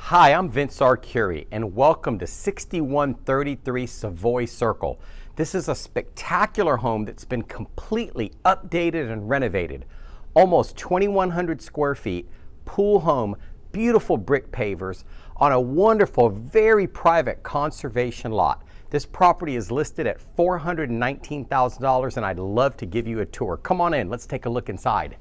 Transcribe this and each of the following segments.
Hi, I'm Vincent Arcuri, and welcome to 6133 Savoy Circle. This is a spectacular home that's been completely updated and renovated. Almost 2,100 square feet, pool home, beautiful brick pavers on a wonderful, very private conservation lot. This property is listed at $419,000, and I'd love to give you a tour. Come on in, let's take a look inside.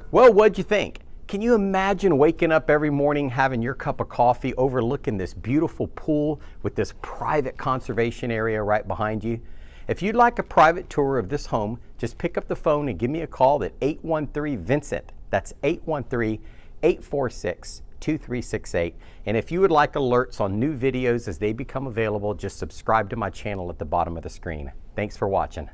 Well, what'd you think? Can you imagine waking up every morning having your cup of coffee overlooking this beautiful pool with this private conservation area right behind you? If you'd like a private tour of this home, just pick up the phone and give me a call at 813-VINCENT. That's 813-846-2368. And if you would like alerts on new videos as they become available, just subscribe to my channel at the bottom of the screen. Thanks for watching.